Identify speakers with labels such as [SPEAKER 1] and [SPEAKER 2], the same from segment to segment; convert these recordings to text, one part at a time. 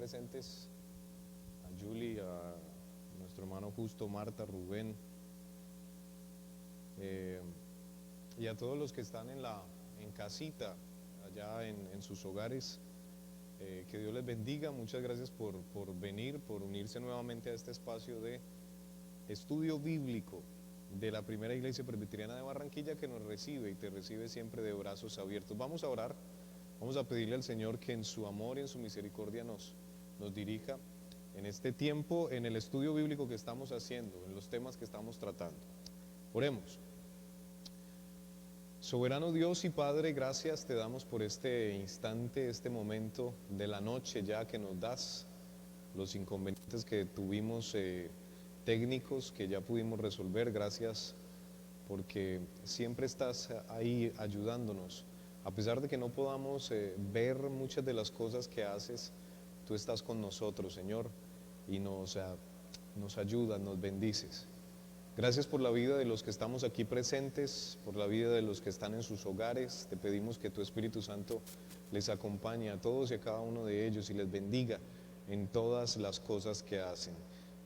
[SPEAKER 1] presentes, a Julie, a nuestro hermano Justo, Marta, Rubén, y a todos los que están en casita, allá en sus hogares. Que Dios les bendiga. Muchas gracias por venir, por unirse nuevamente a este espacio de estudio bíblico de la Primera Iglesia Presbiteriana de Barranquilla, que nos recibe y te recibe siempre de brazos abiertos. Vamos a orar, vamos a pedirle al Señor que en su amor y en su misericordia nos dirija en este tiempo, en el estudio bíblico que estamos haciendo, en los temas que estamos tratando. Oremos. Soberano Dios y Padre, gracias te damos por este instante, este momento de la noche ya que nos das, los inconvenientes que tuvimos técnicos que ya pudimos resolver. Gracias porque siempre estás ahí ayudándonos, a pesar de que no podamos ver muchas de las cosas que haces. Tú estás con nosotros, Señor, y nos ayudas, nos bendices. Gracias por la vida de los que estamos aquí presentes, por la vida de los que están en sus hogares. Te pedimos que tu Espíritu Santo les acompañe a todos y a cada uno de ellos y les bendiga en todas las cosas que hacen.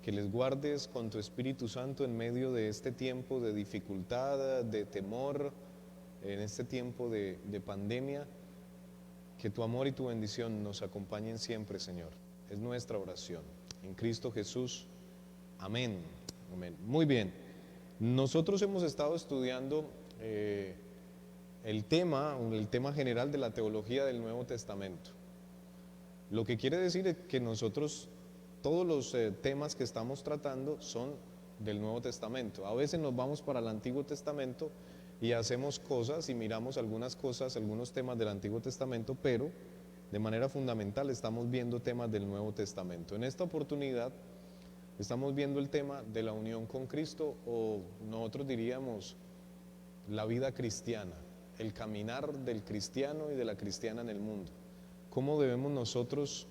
[SPEAKER 1] Que les guardes con tu Espíritu Santo en medio de este tiempo de dificultad, de temor, en este tiempo de pandemia. Que tu amor y tu bendición nos acompañen siempre, Señor. Es nuestra oración. En Cristo Jesús. Amén. Amén. Muy bien. Nosotros hemos estado estudiando el tema general de la teología del Nuevo Testamento. Lo que quiere decir es que nosotros, todos los temas que estamos tratando son del Nuevo Testamento. A veces nos vamos para el Antiguo Testamento y hacemos cosas y miramos algunas cosas, algunos temas del Antiguo Testamento, pero de manera fundamental estamos viendo temas del Nuevo Testamento. En esta oportunidad estamos viendo el tema de la unión con Cristo, o nosotros diríamos la vida cristiana, el caminar del cristiano y de la cristiana en el mundo. ¿Cómo debemos nosotros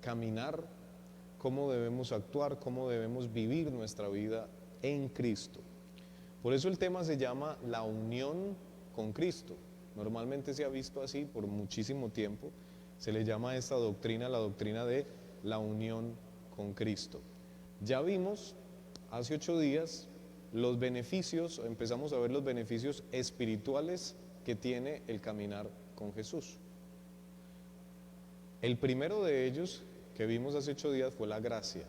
[SPEAKER 1] caminar? ¿Cómo debemos actuar? ¿Cómo debemos vivir nuestra vida en Cristo? Por eso el tema se llama la unión con Cristo. Normalmente se ha visto así por muchísimo tiempo. Se le llama a esta doctrina la doctrina de la unión con Cristo. Ya vimos hace 8 días los beneficios, empezamos a ver los beneficios espirituales que tiene el caminar con Jesús. El primero de ellos que vimos hace 8 días fue la gracia,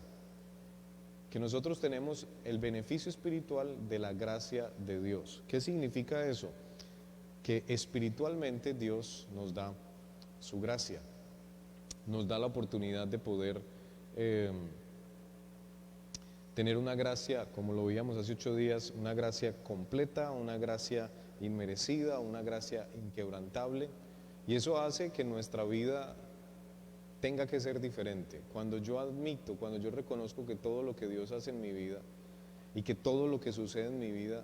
[SPEAKER 1] que nosotros tenemos el beneficio espiritual de la gracia de Dios. ¿Qué significa eso? Que espiritualmente Dios nos da su gracia, nos da la oportunidad de poder tener una gracia, como lo veíamos hace 8 días, una gracia completa, una gracia inmerecida, una gracia inquebrantable, y eso hace que nuestra vida tenga que ser diferente. Cuando yo admito, cuando yo reconozco que todo lo que Dios hace en mi vida y que todo lo que sucede en mi vida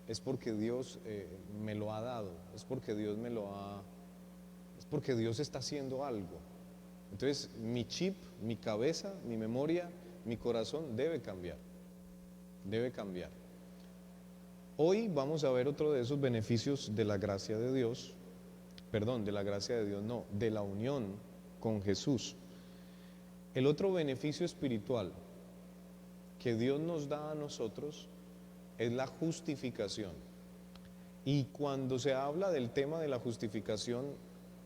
[SPEAKER 1] es porque Dios me lo ha dado, es porque Dios es porque Dios está haciendo algo. Entonces mi chip, mi cabeza, mi memoria, mi corazón debe cambiar, debe cambiar. Hoy vamos a ver otro de esos beneficios de la gracia de Dios, de la gracia de Dios no, de la unión con Jesús. El otro beneficio espiritual que Dios nos da a nosotros es la justificación. Y cuando se habla del tema de la justificación,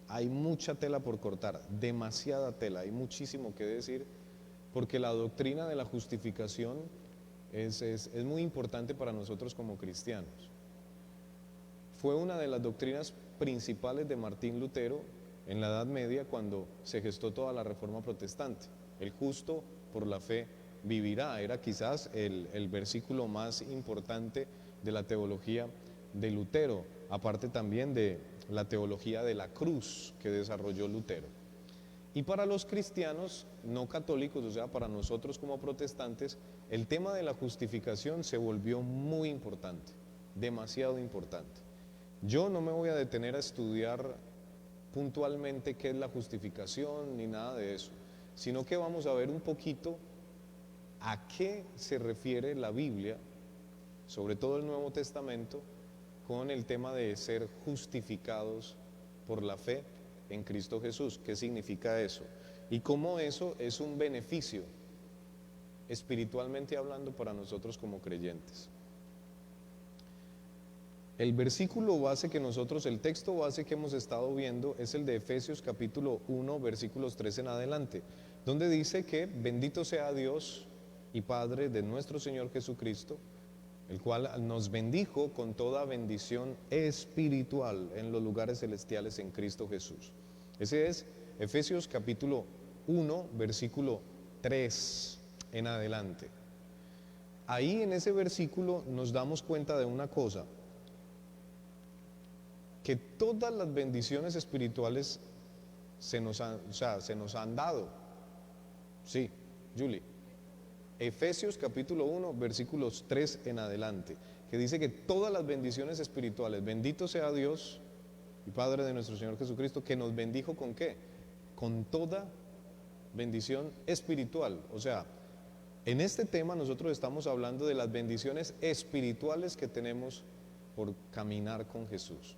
[SPEAKER 1] hay mucha tela por cortar, demasiada tela, hay muchísimo que decir, porque la doctrina de la justificación es muy importante para nosotros como cristianos. Fue una de las doctrinas principales de Martín Lutero en la Edad Media, cuando se gestó toda la Reforma Protestante. El justo por la fe vivirá, era quizás el versículo más importante de la teología de Lutero, aparte también de la teología de la cruz que desarrolló Lutero. Y para los cristianos no católicos, o sea, para nosotros como protestantes, el tema de la justificación se volvió muy importante, demasiado importante. Yo no me voy a detener a estudiar puntualmente qué es la justificación ni nada de eso, sino que vamos a ver un poquito a qué se refiere la Biblia, sobre todo el Nuevo Testamento, con el tema de ser justificados por la fe en Cristo Jesús. ¿Qué significa eso? y cómo eso es un beneficio, espiritualmente hablando, para nosotros como creyentes. El versículo base que nosotros, el texto base que hemos estado viendo es el de Efesios capítulo 1, versículos 3 en adelante, donde dice que bendito sea Dios y Padre de nuestro Señor Jesucristo, el cual nos bendijo con toda bendición espiritual en los lugares celestiales en Cristo Jesús. Ese es Efesios capítulo 1, versículo 3 en adelante. Ahí en ese versículo nos damos cuenta de una cosa, que todas las bendiciones espirituales se nos han dado. Sí, Julie. Efesios capítulo 1, versículos 3 en adelante, que dice que todas las bendiciones espirituales, bendito sea Dios y Padre de nuestro Señor Jesucristo, que nos bendijo ¿con qué? Con toda bendición espiritual. O sea, en este tema nosotros estamos hablando de las bendiciones espirituales que tenemos por caminar con Jesús.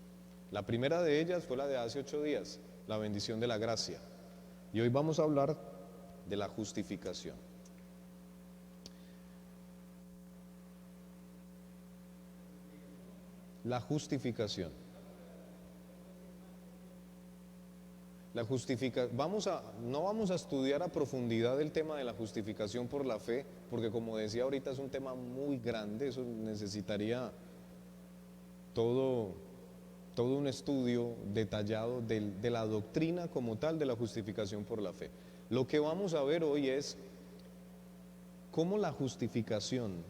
[SPEAKER 1] La primera de ellas fue la de hace 8 días, la bendición de la gracia. Y hoy vamos a hablar de la justificación. La justificación. No vamos a estudiar a profundidad el tema de la justificación por la fe, porque como decía ahorita es un tema muy grande, eso necesitaría todo un estudio detallado de la doctrina como tal de la justificación por la fe. Lo que vamos a ver hoy es cómo la justificación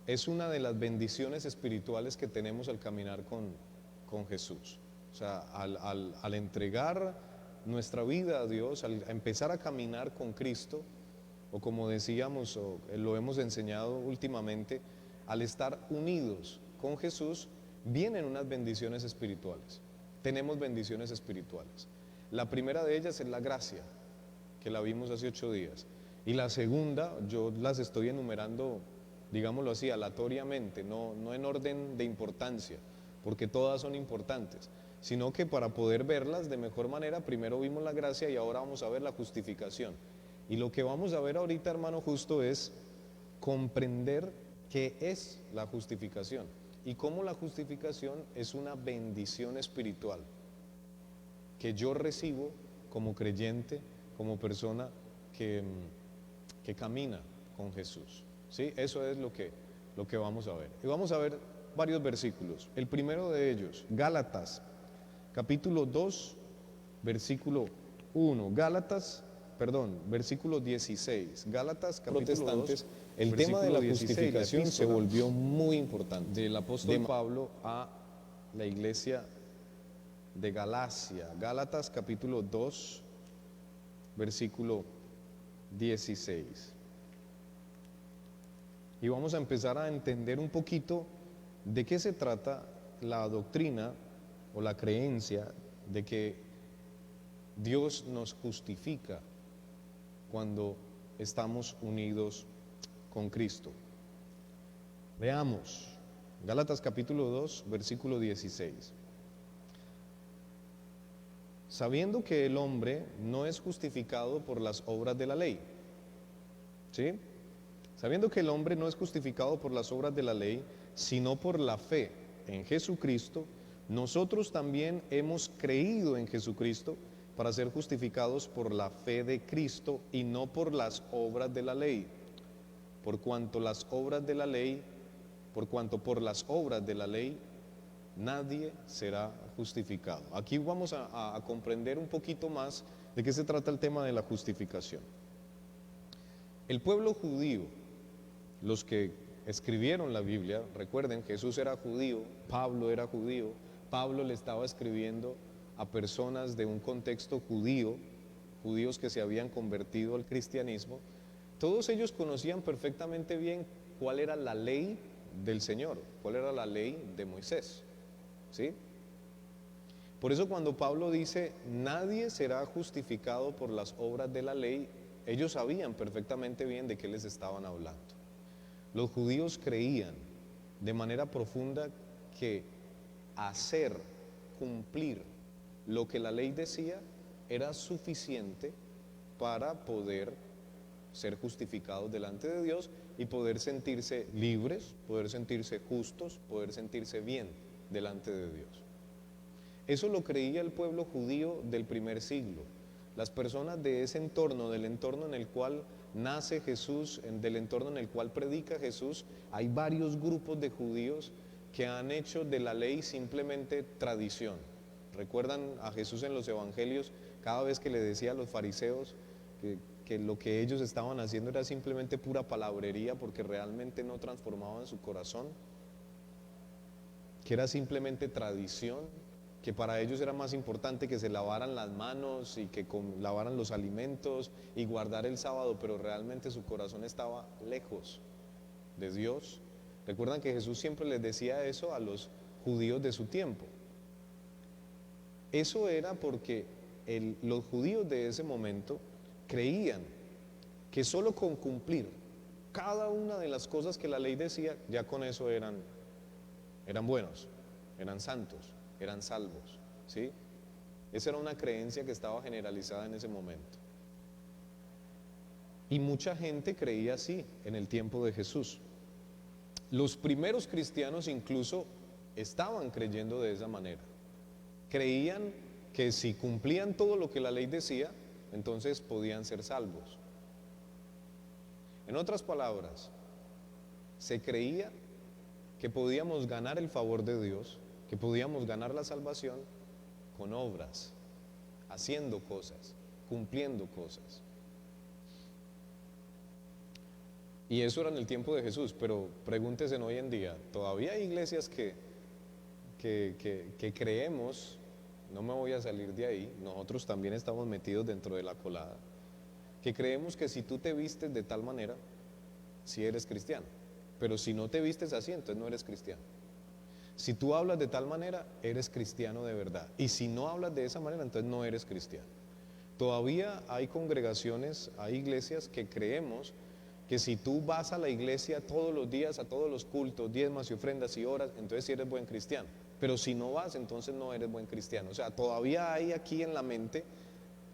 [SPEAKER 1] es una de las bendiciones espirituales que tenemos al caminar con Jesús. O sea, al entregar nuestra vida a Dios, al empezar a caminar con Cristo, o como decíamos, o lo hemos enseñado últimamente, al estar unidos con Jesús, vienen unas bendiciones espirituales. Tenemos bendiciones espirituales. La primera de ellas es la gracia, que la vimos hace 8 días. Y la segunda, yo las estoy enumerando, digámoslo así, aleatoriamente, no en orden de importancia, porque todas son importantes, sino que para poder verlas de mejor manera, primero vimos la gracia y ahora vamos a ver la justificación. Y lo que vamos a ver ahorita, hermano Justo, es comprender qué es la justificación y cómo la justificación es una bendición espiritual que yo recibo como creyente, como persona que camina con Jesús. ¿Sí? Eso es lo que vamos a ver. Y vamos a ver varios versículos. El primero de ellos, Gálatas, capítulo 2, versículo 1. Versículo 16. Gálatas, capítulo 2, el tema de la justificación se volvió muy importante. Del apóstol Pablo a la iglesia de Galacia. Gálatas, capítulo 2, versículo 16. Y vamos a empezar a entender un poquito de qué se trata la doctrina o la creencia de que Dios nos justifica cuando estamos unidos con Cristo. Veamos, Gálatas capítulo 2, versículo 16. Sabiendo que el hombre no es justificado por las obras de la ley, ¿sí? Sabiendo que el hombre no es justificado por las obras de la ley, sino por la fe en Jesucristo, nosotros también hemos creído en Jesucristo para ser justificados por la fe de Cristo y no por las obras de la ley. Por cuanto por las obras de la ley nadie será justificado. Aquí vamos a comprender un poquito más de qué se trata el tema de la justificación. El pueblo judío, los que escribieron la Biblia, recuerden, Jesús era judío, Pablo era judío, Pablo le estaba escribiendo a personas de un contexto judío, judíos que se habían convertido al cristianismo. Todos ellos conocían perfectamente bien cuál era la ley del Señor, cuál era la ley de Moisés, ¿sí? Por eso cuando Pablo dice, nadie será justificado por las obras de la ley, ellos sabían perfectamente bien de qué les estaban hablando. Los judíos creían de manera profunda que cumplir lo que la ley decía era suficiente para poder ser justificados delante de Dios y poder sentirse libres, poder sentirse justos, poder sentirse bien delante de Dios. Eso lo creía el pueblo judío del primer siglo. Las personas de ese entorno, del entorno en el cual nace Jesús, del entorno en el cual predica Jesús, hay varios grupos de judíos que han hecho de la ley simplemente tradición. ¿Recuerdan a Jesús en los evangelios? Cada vez que le decía a los fariseos que lo que ellos estaban haciendo era simplemente pura palabrería porque realmente no transformaban su corazón, que era simplemente tradición, que para ellos era más importante que se lavaran las manos y que lavaran los alimentos y guardar el sábado, pero realmente su corazón estaba lejos de Dios. Recuerdan que Jesús siempre les decía eso a los judíos de su tiempo. Eso era porque los judíos de ese momento creían que solo con cumplir cada una de las cosas que la ley decía, ya con eso eran buenos, eran santos, eran salvos, ¿sí? Esa era una creencia que estaba generalizada en ese momento. Y mucha gente creía así en el tiempo de Jesús. Los primeros cristianos incluso estaban creyendo de esa manera. Creían que si cumplían todo lo que la ley decía, entonces podían ser salvos. En otras palabras, se creía que podíamos ganar el favor de Dios, que podíamos ganar la salvación con obras, haciendo cosas, cumpliendo cosas. Y eso era en el tiempo de Jesús, pero pregúntese hoy en día, todavía hay iglesias que creemos, no me voy a salir de ahí, nosotros también estamos metidos dentro de la colada, que creemos que si tú te vistes de tal manera, si eres cristiano, pero si no te vistes así, entonces no eres cristiano. Si tú hablas de tal manera, eres cristiano de verdad, y si no hablas de esa manera, entonces no eres cristiano. Todavía hay congregaciones, hay iglesias que creemos que si tú vas a la iglesia todos los días, a todos los cultos, diezmas y ofrendas y horas, entonces sí eres buen cristiano. Pero si no vas, entonces no eres buen cristiano. O sea, todavía hay aquí en la mente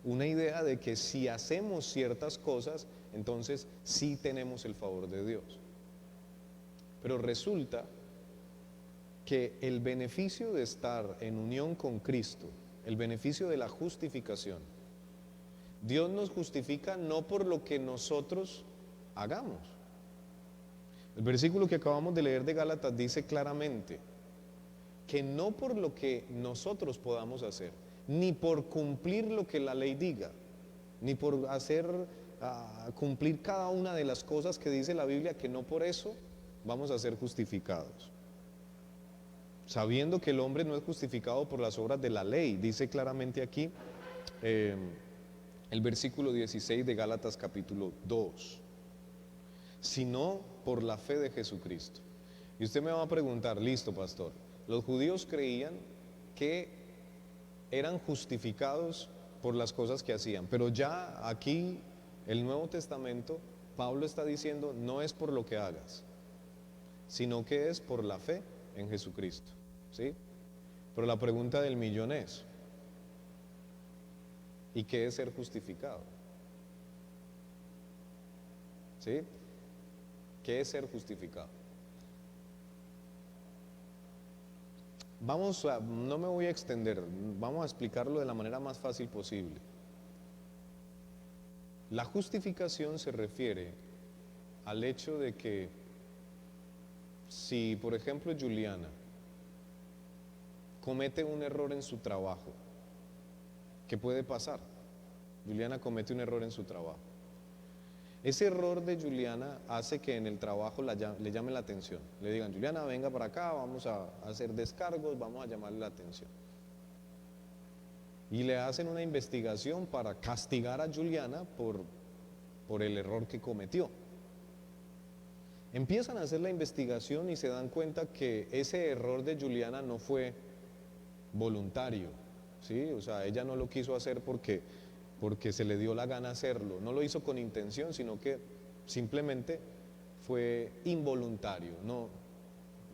[SPEAKER 1] una idea de que si hacemos ciertas cosas, entonces sí tenemos el favor de Dios. Pero resulta que el beneficio de estar en unión con Cristo, el beneficio de la justificación, Dios nos justifica no por lo que nosotros hagamos. El versículo que acabamos de leer de Gálatas dice claramente que no por lo que nosotros podamos hacer, ni por cumplir lo que la ley diga, ni por hacer cumplir cada una de las cosas que dice la Biblia, que no por eso vamos a ser justificados. Sabiendo que el hombre no es justificado por las obras de la ley, dice claramente aquí el versículo 16 de Gálatas capítulo 2, sino por la fe de Jesucristo. Y usted me va a preguntar, listo, pastor, los judíos creían que eran justificados por las cosas que hacían, pero ya aquí el Nuevo Testamento, Pablo está diciendo, no es por lo que hagas, sino que es por la fe en Jesucristo, ¿sí? Pero la pregunta del millón es, ¿y qué es ser justificado? ¿Sí? ¿Qué es ser justificado? No me voy a extender, vamos a explicarlo de la manera más fácil posible. La justificación se refiere al hecho de que si, por ejemplo, Juliana comete un error en su trabajo, ¿qué puede pasar? Juliana comete un error en su trabajo. Ese error de Juliana hace que en el trabajo le llame la atención. Le digan, Juliana, venga para acá, vamos a hacer descargos, vamos a llamarle la atención. Y le hacen una investigación para castigar a Juliana por el error que cometió. Empiezan a hacer la investigación y se dan cuenta que ese error de Juliana no fue voluntario, ¿sí? O sea, ella no lo quiso hacer porque se le dio la gana hacerlo, no lo hizo con intención, sino que simplemente fue involuntario, no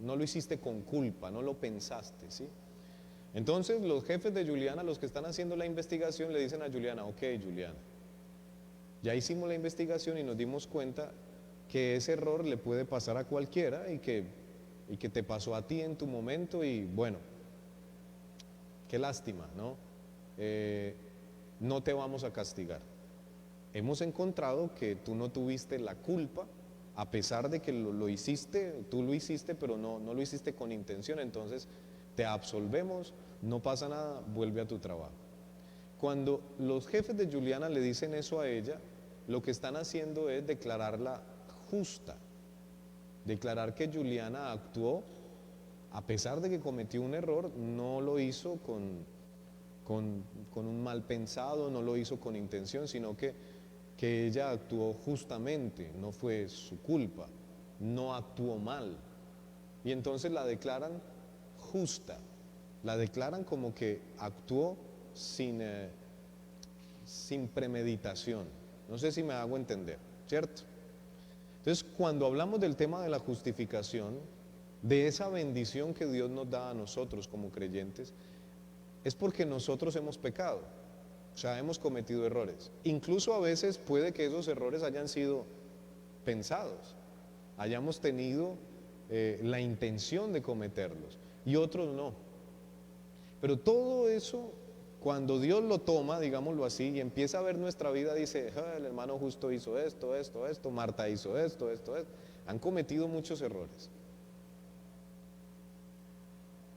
[SPEAKER 1] lo hiciste con culpa, no lo pensaste, ¿sí? Entonces los jefes de Juliana, los que están haciendo la investigación, le dicen a Juliana, ok, Juliana, Ya hicimos la investigación y nos dimos cuenta que ese error le puede pasar a cualquiera y que te pasó a ti en tu momento y bueno, qué lástima, ¿no? No te vamos a castigar. Hemos encontrado que tú no tuviste la culpa, a pesar de que lo hiciste, tú lo hiciste, pero no lo hiciste con intención, entonces te absolvemos, no pasa nada, vuelve a tu trabajo. Cuando los jefes de Juliana le dicen eso a ella, lo que están haciendo es declararla justa, declarar que Juliana actuó, a pesar de que cometió un error, no lo hizo con un mal pensado, no lo hizo con intención, sino que ella actuó justamente, no fue su culpa, no actuó mal. Y entonces la declaran justa, la declaran como que actuó sin premeditación. No sé si me hago entender, ¿cierto? Entonces, cuando hablamos del tema de la justificación, de esa bendición que Dios nos da a nosotros como creyentes, es porque nosotros hemos pecado, o sea, hemos cometido errores. Incluso a veces puede que esos errores hayan sido pensados, hayamos tenido la intención de cometerlos y otros no. Pero todo eso, cuando Dios lo toma, digámoslo así, y empieza a ver nuestra vida, dice, el hermano justo hizo esto, esto, esto, Marta hizo esto, esto, esto. Han cometido muchos errores.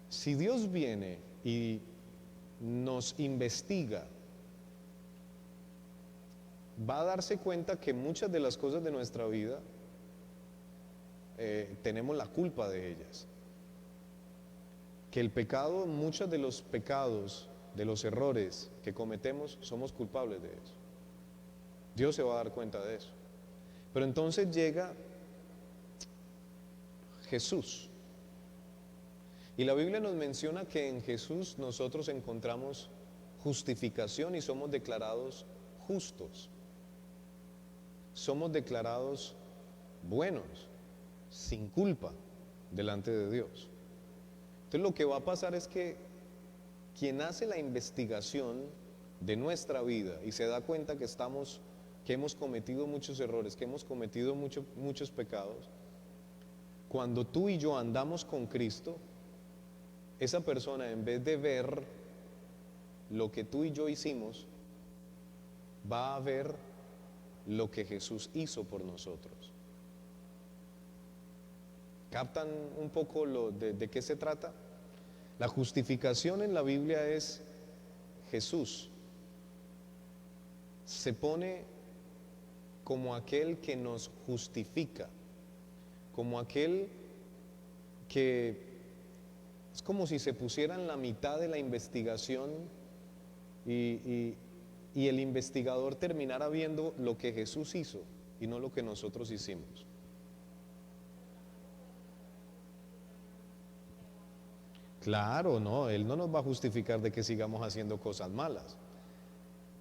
[SPEAKER 1] Si Dios viene y nos investiga, va a darse cuenta que muchas de las cosas de nuestra vida tenemos la culpa de ellas. Que el pecado, muchos de los pecados, de los errores que cometemos, somos culpables de eso. Dios se va a dar cuenta de eso. Pero entonces llega Jesús. Y la Biblia nos menciona que en Jesús nosotros encontramos justificación y somos declarados justos. Somos declarados buenos, sin culpa, delante de Dios. Entonces lo que va a pasar es que quien hace la investigación de nuestra vida y se da cuenta que hemos cometido muchos errores, que hemos cometido muchos pecados, cuando tú y yo andamos con Cristo, esa persona, en vez de ver lo que tú y yo hicimos, va a ver lo que Jesús hizo por nosotros. ¿Captan un poco de qué se trata? La justificación en la Biblia es Jesús se pone como aquel que nos justifica, como aquel que es como si se pusiera en la mitad de la investigación y el investigador terminara viendo lo que Jesús hizo y no lo que nosotros hicimos. Claro, no, Él no nos va a justificar de que sigamos haciendo cosas malas.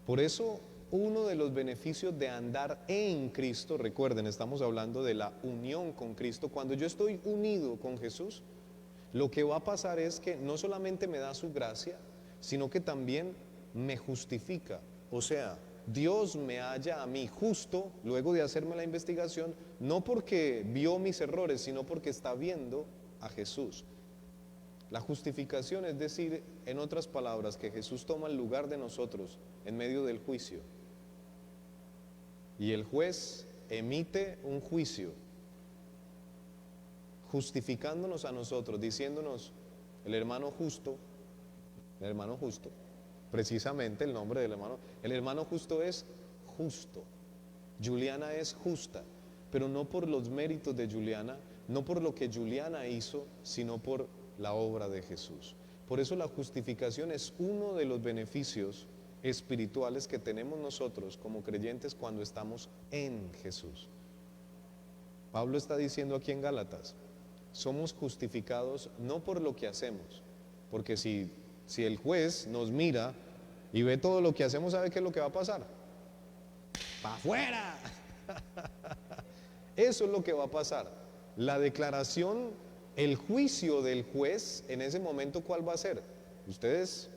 [SPEAKER 1] Por eso, uno de los beneficios de andar en Cristo, recuerden, estamos hablando de la unión con Cristo. Cuando yo estoy unido con Jesús, lo que va a pasar es que no solamente me da su gracia, sino que también me justifica. O sea, Dios me halla a mí justo luego de hacerme la investigación, no porque vio mis errores, sino porque está viendo a Jesús. La justificación es decir, en otras palabras, que Jesús toma el lugar de nosotros en medio del juicio. Y el juez emite un juicio justificándonos a nosotros, diciéndonos, el hermano justo, precisamente el nombre del hermano, el hermano justo es justo. Juliana es justa, pero no por los méritos de Juliana, no por lo que Juliana hizo, sino por la obra de Jesús. Por eso la justificación es uno de los beneficios espirituales que tenemos nosotros como creyentes cuando estamos en Jesús. Pablo está diciendo aquí en Gálatas, somos justificados no por lo que hacemos, porque si el juez nos mira y ve todo lo que hacemos, ¿sabe qué es lo que va a pasar? ¡Pa' afuera! Eso es lo que va a pasar. La declaración, el juicio del juez, en ese momento, ¿cuál va a ser? Ustedes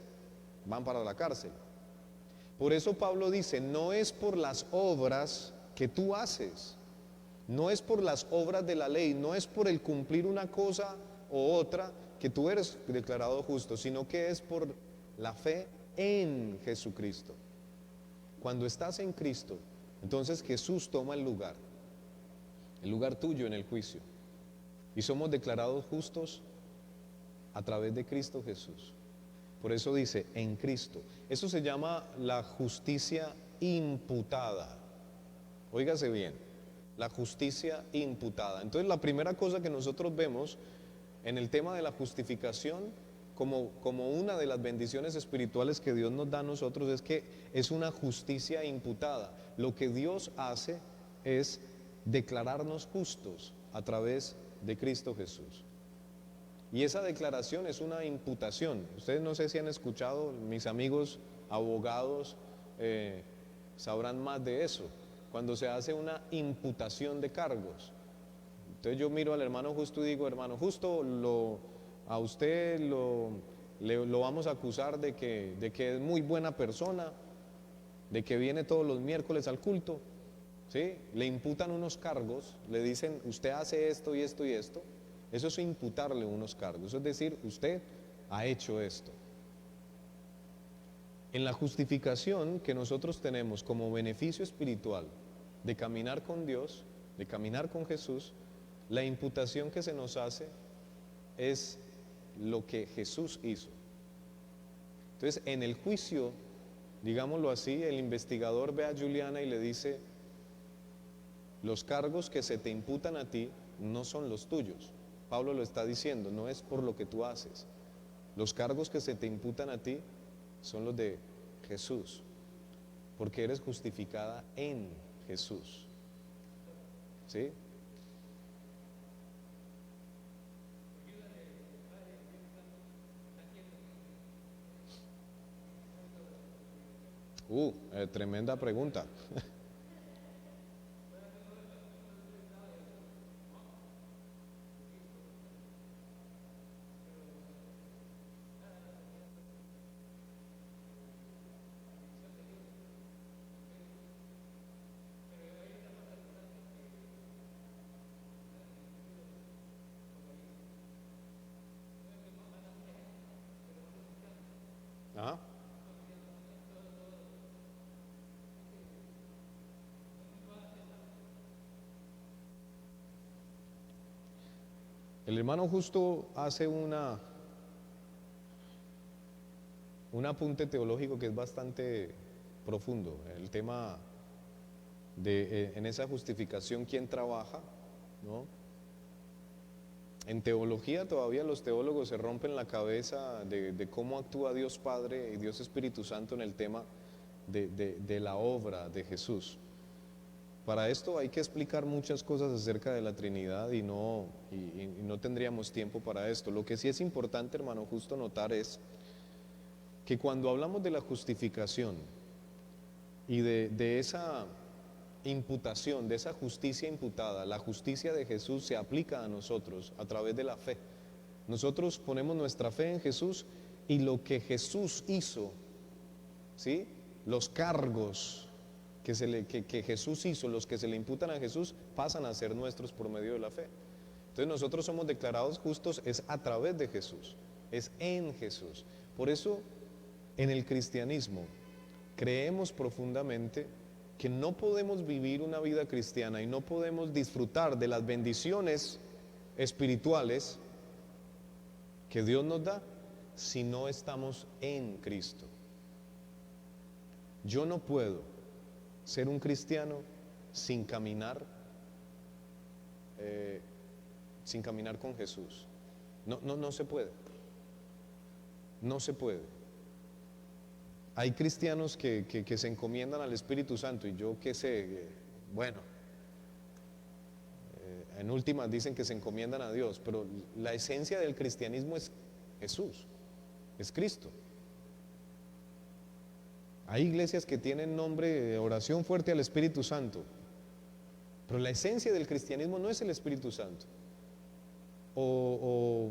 [SPEAKER 1] van para la cárcel. Por eso Pablo dice, no es por las obras que tú haces, no es por las obras de la ley, no es por el cumplir una cosa o otra que tú eres declarado justo, sino que es por la fe en Jesucristo. Cuando estás en Cristo, entonces Jesús toma el lugar tuyo en el juicio. Y somos declarados justos a través de Cristo Jesús. Por eso dice, en Cristo. Eso se llama la justicia imputada. Óigase bien, la justicia imputada. Entonces la primera cosa que nosotros vemos en el tema de la justificación como una de las bendiciones espirituales que Dios nos da a nosotros es que es una justicia imputada. Lo que Dios hace es declararnos justos a través de Cristo Jesús. Y esa declaración es una imputación. Ustedes no sé si han escuchado, mis amigos abogados sabrán más de eso. Cuando se hace una imputación de cargos. Entonces yo miro al hermano Justo y digo, hermano Justo, a usted lo vamos a acusar de que es muy buena persona, de que viene todos los miércoles al culto, ¿sí? Le imputan unos cargos, le dicen, usted hace esto y esto y esto. Eso es imputarle unos cargos, es decir, usted ha hecho esto. En la justificación que nosotros tenemos como beneficio espiritual de caminar con Dios, de caminar con Jesús, la imputación que se nos hace es lo que Jesús hizo. Entonces, en el juicio, digámoslo así, el investigador ve a Juliana y le dice, los cargos que se te imputan a ti no son los tuyos. Pablo lo está diciendo, no es por lo que tú haces. Los cargos que se te imputan a ti son los de Jesús, porque eres justificada en Jesús. ¿Sí? Tremenda pregunta. Ajá. El hermano Justo hace un apunte teológico que es bastante profundo. El tema de en esa justificación, ¿quién trabaja? ¿No? En teología todavía los teólogos se rompen la cabeza de cómo actúa Dios Padre y Dios Espíritu Santo en el tema de la obra de Jesús. Para esto hay que explicar muchas cosas acerca de la Trinidad y no tendríamos tiempo para esto. Lo que sí es importante, hermano Justo, notar es que cuando hablamos de la justificación y de esa imputación, de esa justicia imputada, la justicia de Jesús se aplica a nosotros a través de la fe. Nosotros ponemos nuestra fe en Jesús y lo que Jesús hizo, ¿sí? Los cargos que Jesús hizo, los que se le imputan a Jesús, pasan a ser nuestros por medio de la fe. Entonces nosotros somos declarados justos es a través de Jesús, es en Jesús. Por eso en el cristianismo creemos profundamente que no podemos vivir una vida cristiana y no podemos disfrutar de las bendiciones espirituales que Dios nos da si no estamos en Cristo. Yo no puedo ser un cristiano sin caminar con Jesús. No se puede. No se puede. Hay cristianos que se encomiendan al Espíritu Santo y yo qué sé, bueno, en últimas dicen que se encomiendan a Dios, pero la esencia del cristianismo es Jesús, es Cristo. Hay iglesias que tienen nombre de oración fuerte al Espíritu Santo, pero la esencia del cristianismo no es el Espíritu Santo. O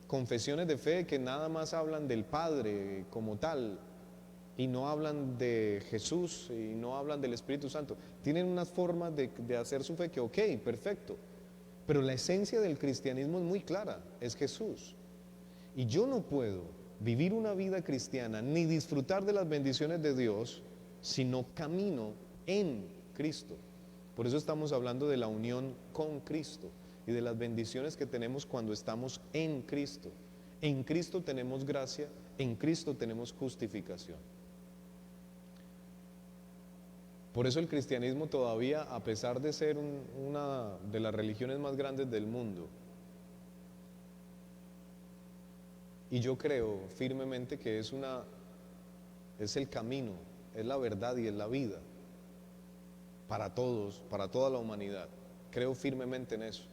[SPEAKER 1] confesiones de fe que nada más hablan del Padre como tal. y no hablan de Jesús y no hablan del Espíritu Santo. Tienen unas formas de hacer su fe que, ok, perfecto, pero la esencia del cristianismo es muy clara, es Jesús. Y yo no puedo vivir una vida cristiana ni disfrutar de las bendiciones de Dios si no camino en Cristo. Por eso estamos hablando de la unión con Cristo y de las bendiciones que tenemos cuando estamos en Cristo. En Cristo tenemos gracia, en Cristo tenemos justificación. Por eso el cristianismo todavía, a pesar de ser una de las religiones más grandes del mundo, y yo creo firmemente que es el camino, es la verdad y es la vida para todos, para toda la humanidad. Creo firmemente en eso.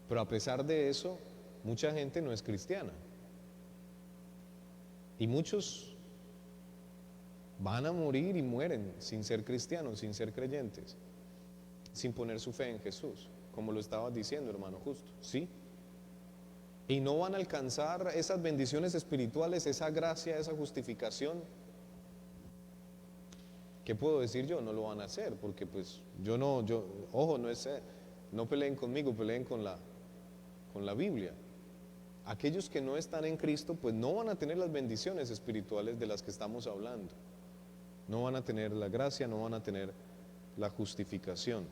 [SPEAKER 1] Pero a pesar de eso, mucha gente no es cristiana. Y muchos van a morir y mueren sin ser cristianos, sin ser creyentes, sin poner su fe en Jesús, como lo estabas diciendo, hermano Justo, ¿sí? Y no van a alcanzar esas bendiciones espirituales, esa gracia, esa justificación. ¿Qué puedo decir yo? No lo van a hacer, porque pues ojo, no peleen conmigo, peleen con la Biblia. Aquellos que no están en Cristo, pues no van a tener las bendiciones espirituales de las que estamos hablando. No van a tener la gracia, no van a tener la justificación.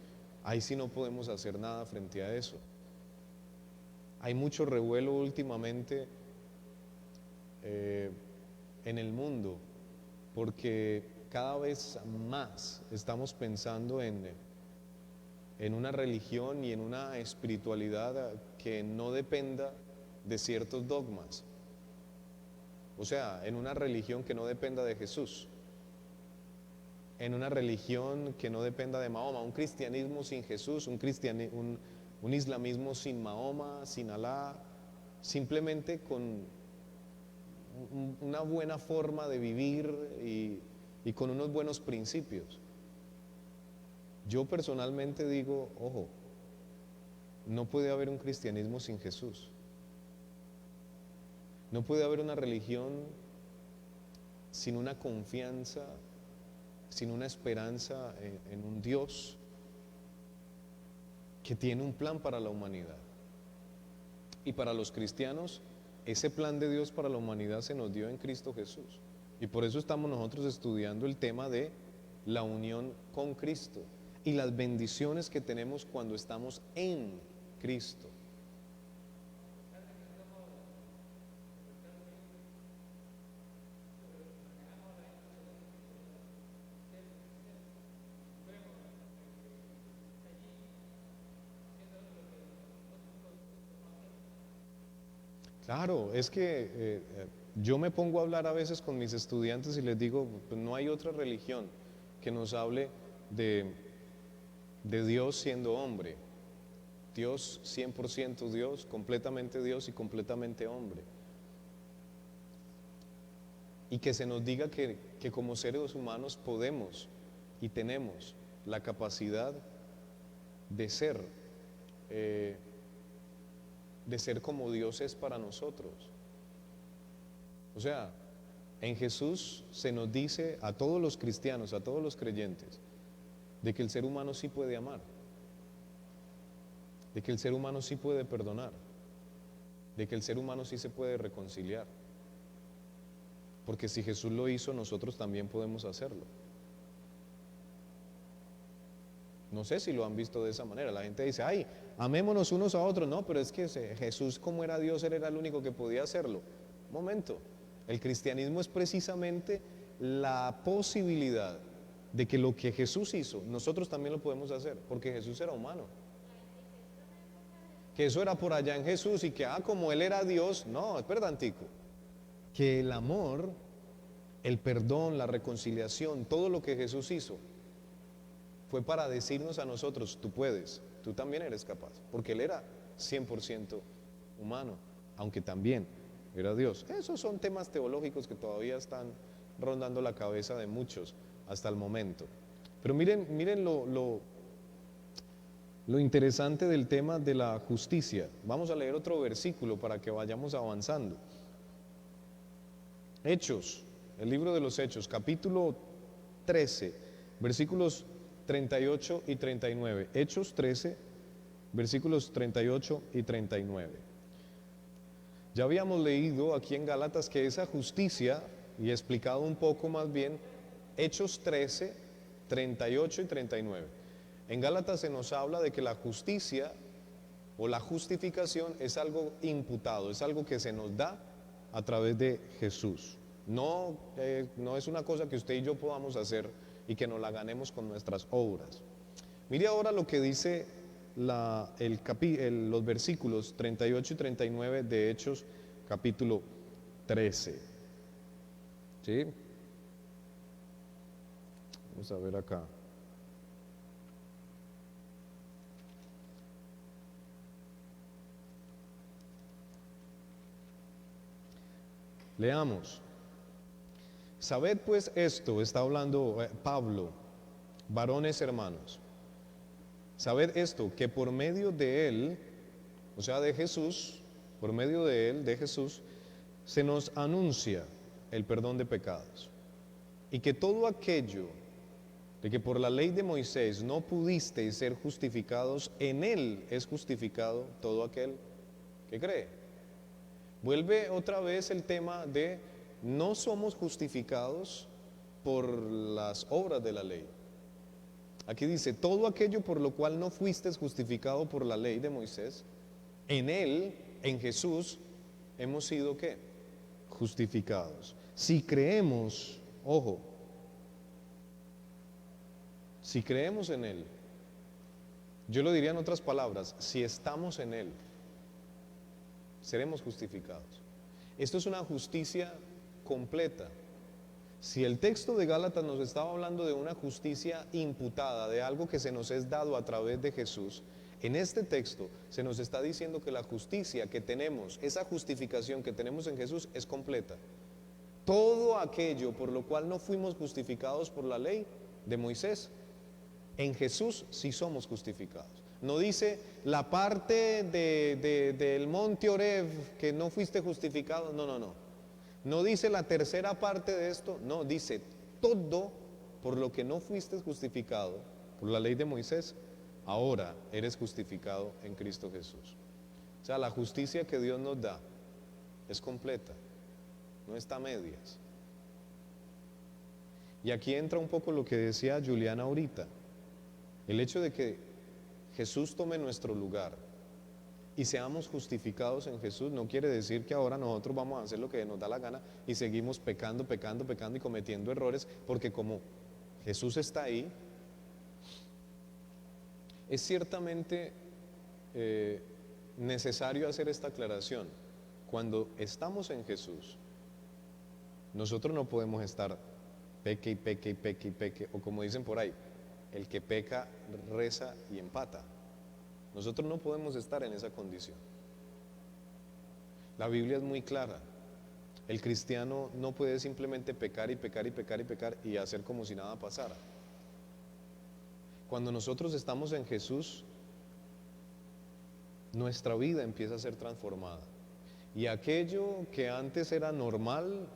[SPEAKER 1] Ahí sí no podemos hacer nada frente a eso. Hay mucho revuelo últimamente en el mundo, porque cada vez más estamos pensando en una religión y en una espiritualidad que no dependa de ciertos dogmas. O sea, en una religión que no dependa de Jesús, en una religión que no dependa de Mahoma, un cristianismo sin Jesús, un islamismo sin Mahoma, sin Alá, simplemente con una buena forma de vivir y con unos buenos principios. Yo personalmente digo, ojo, no puede haber un cristianismo sin Jesús. No puede haber una religión sin una confianza, sin una esperanza en un Dios que tiene un plan para la humanidad. Y para los cristianos, ese plan de Dios para la humanidad se nos dio en Cristo Jesús. Y por eso estamos nosotros estudiando el tema de la unión con Cristo y las bendiciones que tenemos cuando estamos en Cristo. Claro, es que yo me pongo a hablar a veces con mis estudiantes y les digo, pues no hay otra religión que nos hable de Dios siendo hombre. Dios 100% Dios, completamente Dios y completamente hombre. Y que se nos diga que como seres humanos podemos y tenemos la capacidad de ser como Dios es para nosotros. O sea, en Jesús se nos dice a todos los cristianos, a todos los creyentes, de que el ser humano sí puede amar, de que el ser humano sí puede perdonar, de que el ser humano sí se puede reconciliar. Porque si Jesús lo hizo, nosotros también podemos hacerlo. No sé si lo han visto de esa manera. La gente dice, ay, amémonos unos a otros. No, pero es que Jesús, como era Dios, Él era el único que podía hacerlo. Un momento, el cristianismo es precisamente la posibilidad de que lo que Jesús hizo, nosotros también lo podemos hacer, porque Jesús era humano. Que eso era por allá en Jesús y que, como Él era Dios, no, espera tantico. Que el amor, el perdón, la reconciliación, todo lo que Jesús hizo, fue para decirnos a nosotros, tú puedes, tú también eres capaz, porque Él era 100% humano, aunque también era Dios. Esos son temas teológicos que todavía están rondando la cabeza de muchos hasta el momento. Pero miren lo interesante del tema de la justicia. Vamos a leer otro versículo para que vayamos avanzando. Hechos el libro de los Hechos, capítulo 13, versículos 38 y 39. Hechos 13, versículos 38 y 39. Ya habíamos leído aquí en Gálatas que esa justicia, y explicado un poco más bien, Hechos 13, 38 y 39. En Gálatas se nos habla de que la justicia o la justificación es algo imputado, es algo que se nos da a través de Jesús. No, no es una cosa que usted y yo podamos hacer y que nos la ganemos con nuestras obras. Mire ahora lo que dice los versículos 38 y 39 de Hechos capítulo 13. ¿Sí? Vamos a ver acá. Leamos. Sabed pues esto, está hablando Pablo, varones hermanos. Sabed esto, que por medio de él, o sea de Jesús, por medio de él, de Jesús, se nos anuncia el perdón de pecados. Y que todo aquello de que por la ley de Moisés no pudisteis ser justificados, en él es justificado todo aquel que cree. Vuelve otra vez el tema de no somos justificados por las obras de la ley. Aquí dice, todo aquello por lo cual no fuiste justificado por la ley de Moisés, en él, en Jesús, hemos sido ¿qué? Justificados. Si creemos, ojo, si creemos en él, yo lo diría en otras palabras, si estamos en él, seremos justificados. Esto es una justicia completa. Si el texto de Gálatas nos estaba hablando de una justicia imputada, de algo que se nos es dado a través de Jesús, en este texto se nos está diciendo que la justicia que tenemos, esa justificación que tenemos en Jesús es completa. Todo aquello por lo cual no fuimos justificados por la ley de Moisés, en Jesús sí somos justificados. No dice la parte del monte Oreb que no fuiste justificado, no. No dice la tercera parte de esto, no, dice todo por lo que no fuiste justificado por la ley de Moisés, ahora eres justificado en Cristo Jesús. O sea, la justicia que Dios nos da es completa, no está a medias. Y aquí entra un poco lo que decía Juliana ahorita, el hecho de que Jesús tome nuestro lugar y seamos justificados en Jesús no quiere decir que ahora nosotros vamos a hacer lo que nos da la gana y seguimos pecando y cometiendo errores, porque como Jesús está ahí, es ciertamente necesario hacer esta aclaración. Cuando estamos en Jesús, nosotros no podemos estar peque, o como dicen por ahí, el que peca, reza y empata. Nosotros no podemos estar en esa condición. La Biblia es muy clara. El cristiano no puede simplemente pecar y hacer como si nada pasara. Cuando nosotros estamos en Jesús, nuestra vida empieza a ser transformada. Y aquello que antes era normal,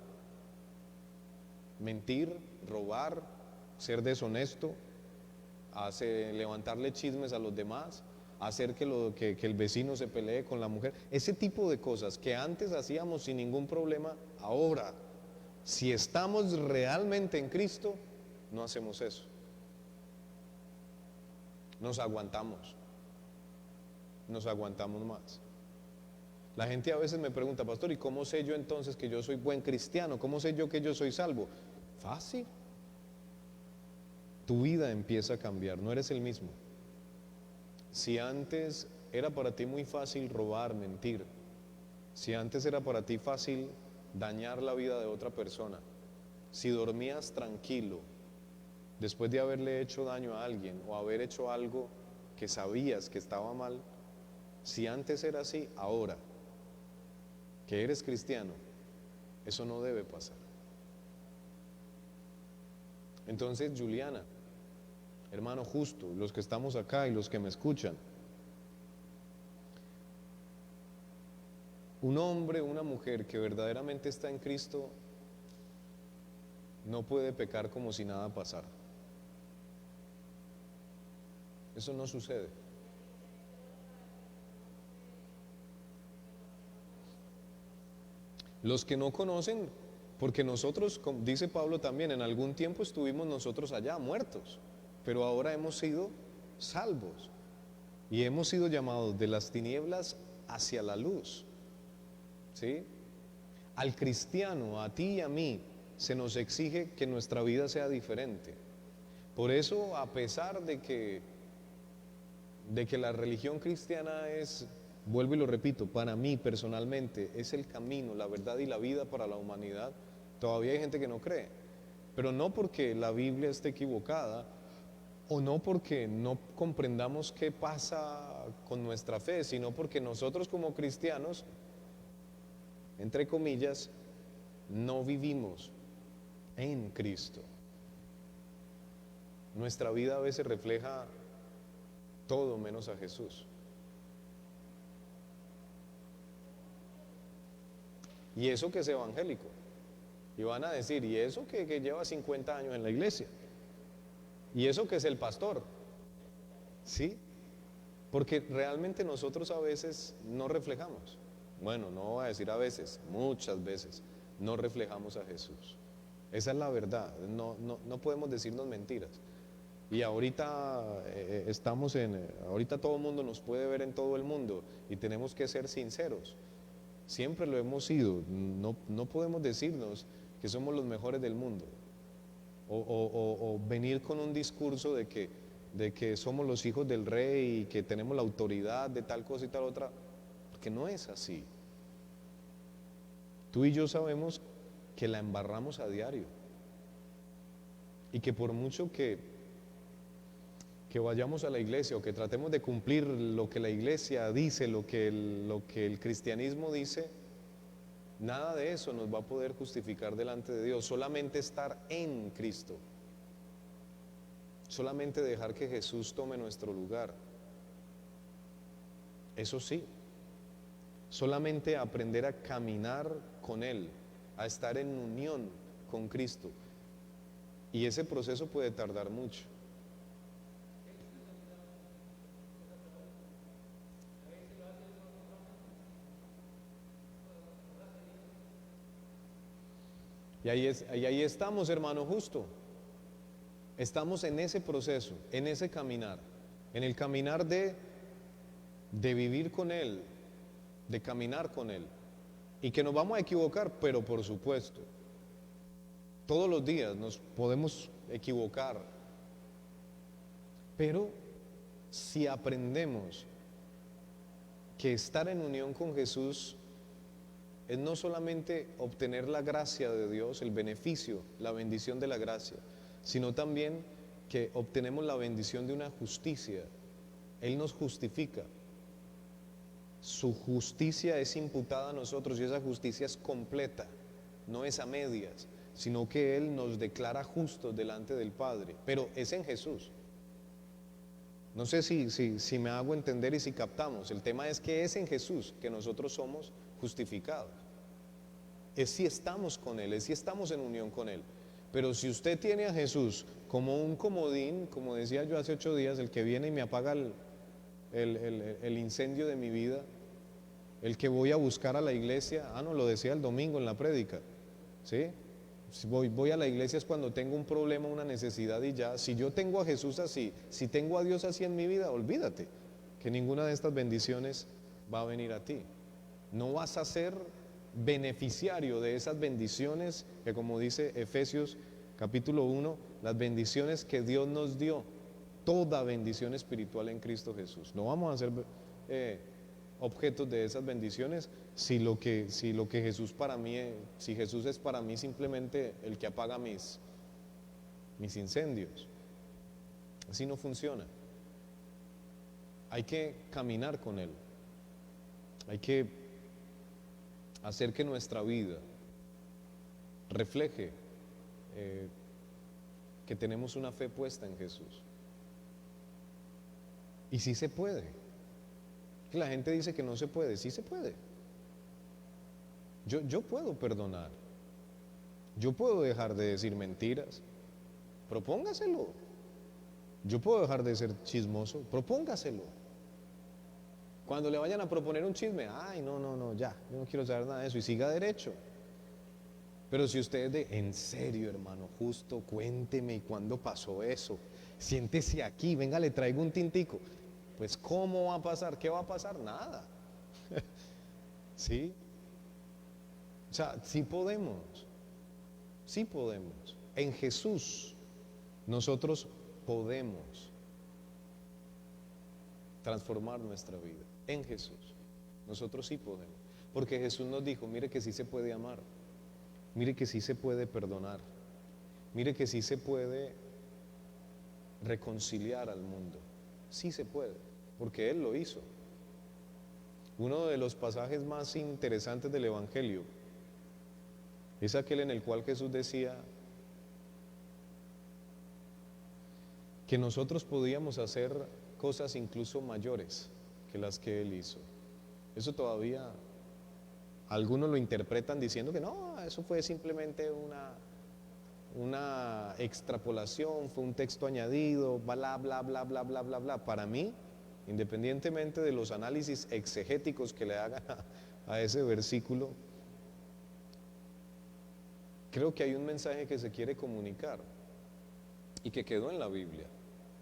[SPEAKER 1] mentir, robar, ser deshonesto, levantarle chismes a los demás, hacer que el vecino se pelee con la mujer, ese tipo de cosas que antes hacíamos sin ningún problema, ahora, si estamos realmente en Cristo, no hacemos eso. Nos aguantamos más. La gente a veces me pregunta, pastor, ¿y cómo sé yo entonces que yo soy buen cristiano? ¿Cómo sé yo que yo soy salvo? Fácil. Tu vida empieza a cambiar, no eres el mismo. Si antes era para ti muy fácil robar, mentir, si antes era para ti fácil dañar la vida de otra persona, si dormías tranquilo después de haberle hecho daño a alguien o haber hecho algo que sabías que estaba mal, si antes era así, ahora que eres cristiano, eso no debe pasar. Entonces, Juliana, hermano justo, los que estamos acá y los que me escuchan, un hombre, una mujer que verdaderamente está en Cristo, no puede pecar como si nada pasara. Eso no sucede. Los que no conocen, porque nosotros, como dice Pablo también, en algún tiempo estuvimos nosotros allá muertos, pero ahora hemos sido salvos y hemos sido llamados de las tinieblas hacia la luz. ¿Sí? Al cristiano, a ti y a mí, se nos exige que nuestra vida sea diferente. Por eso, a pesar de que la religión cristiana es, vuelvo y lo repito, para mí personalmente es el camino, la verdad y la vida para la humanidad, todavía hay gente que no cree. Pero no porque la Biblia esté equivocada o no porque no comprendamos qué pasa con nuestra fe, sino porque nosotros como cristianos, entre comillas, no vivimos en Cristo. Nuestra vida a veces refleja todo menos a Jesús. Y eso que es evangélico. Y van a decir, ¿y eso que lleva 50 años en la iglesia? ¿Y eso que es el pastor? ¿Sí? Porque realmente nosotros a veces no reflejamos. Bueno, no voy a decir a veces, muchas veces no reflejamos a Jesús. Esa es la verdad, no podemos decirnos mentiras. Y ahorita ahorita todo el mundo nos puede ver en todo el mundo y tenemos que ser sinceros. Siempre lo hemos sido, no podemos decirnos que somos los mejores del mundo o venir con un discurso de que somos los hijos del rey y que tenemos la autoridad de tal cosa y tal otra, porque no es así. Tú y yo sabemos que la embarramos a diario y que por mucho que vayamos a la iglesia o que tratemos de cumplir lo que la iglesia dice, lo que el cristianismo dice, nada de eso nos va a poder justificar delante de Dios. Solamente estar en Cristo, solamente dejar que Jesús tome nuestro lugar, eso sí, solamente aprender a caminar con Él, a estar en unión con Cristo. Y ese proceso puede tardar mucho. Y ahí estamos, hermano, justo. Estamos en ese proceso, en ese caminar, en el caminar de vivir con Él, de caminar con Él. Y que nos vamos a equivocar, pero por supuesto, todos los días nos podemos equivocar. Pero si aprendemos que estar en unión con Jesús es no solamente obtener la gracia de Dios, el beneficio, la bendición de la gracia, sino también que obtenemos la bendición de una justicia. Él nos justifica. Su justicia es imputada a nosotros y esa justicia es completa, no es a medias, sino que Él nos declara justos delante del Padre, pero es en Jesús. No sé si me hago entender y si captamos. El tema es que es en Jesús que nosotros somos justificados. Es si estamos con Él, es si estamos en unión con Él. Pero si usted tiene a Jesús como un comodín, como decía yo hace 8 días, el que viene y me apaga el incendio de mi vida, el que voy a buscar a la iglesia, no, lo decía el domingo en la prédica, ¿sí? Si voy a la iglesia es cuando tengo un problema, una necesidad y ya. Si yo tengo a Jesús así, si tengo a Dios así en mi vida, olvídate que ninguna de estas bendiciones va a venir a ti. No vas a ser beneficiario de esas bendiciones que, como dice Efesios capítulo 1, las bendiciones que Dios nos dio, toda bendición espiritual en Cristo Jesús. No vamos a ser objetos de esas bendiciones si lo que Jesús para mí, si Jesús es para mí simplemente el que apaga mis incendios. Así no funciona. Hay que caminar con Él. Hay que hacer que nuestra vida refleje que tenemos una fe puesta en Jesús. Y sí se puede. La gente dice que no se puede, sí se puede. Yo puedo perdonar. Yo puedo dejar de decir mentiras, propóngaselo. Yo puedo dejar de ser chismoso, propóngaselo. Cuando le vayan a proponer un chisme, ay, no, no, no, ya, yo no quiero saber nada de eso y siga derecho. Pero si usted es de, en serio, hermano, justo, cuénteme cuándo pasó eso, siéntese aquí, venga, le traigo un tintico. Pues, ¿cómo va a pasar? ¿Qué va a pasar? Nada. ¿Sí? O sea, sí podemos, sí podemos. En Jesús nosotros podemos transformar nuestra vida. En Jesús nosotros sí podemos. Porque Jesús nos dijo, mire que sí se puede amar, mire que sí se puede perdonar, mire que sí se puede reconciliar al mundo. Sí se puede, porque Él lo hizo. Uno de los pasajes más interesantes del Evangelio es aquel en el cual Jesús decía que nosotros podíamos hacer cosas incluso mayores que las que Él hizo. Eso todavía algunos lo interpretan diciendo que no, eso fue simplemente una extrapolación, fue un texto añadido, bla, bla, bla, bla, bla, bla, bla. Para mí, independientemente de los análisis exegéticos que le hagan a ese versículo, creo que hay un mensaje que se quiere comunicar y que quedó en la Biblia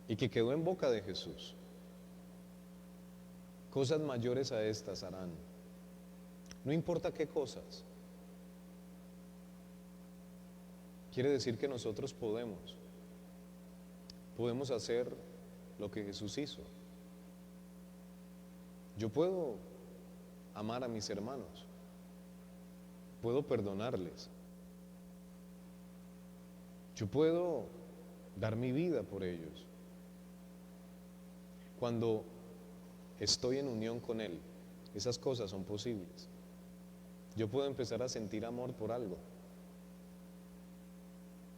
[SPEAKER 1] y que quedó en boca de Jesús. Cosas mayores a estas harán. No importa qué cosas. Quiere decir que nosotros podemos hacer lo que Jesús hizo. Yo puedo amar a mis hermanos, puedo perdonarles, yo puedo dar mi vida por ellos. Cuando estoy en unión con Él, esas cosas son posibles. Yo puedo empezar a sentir amor por algo.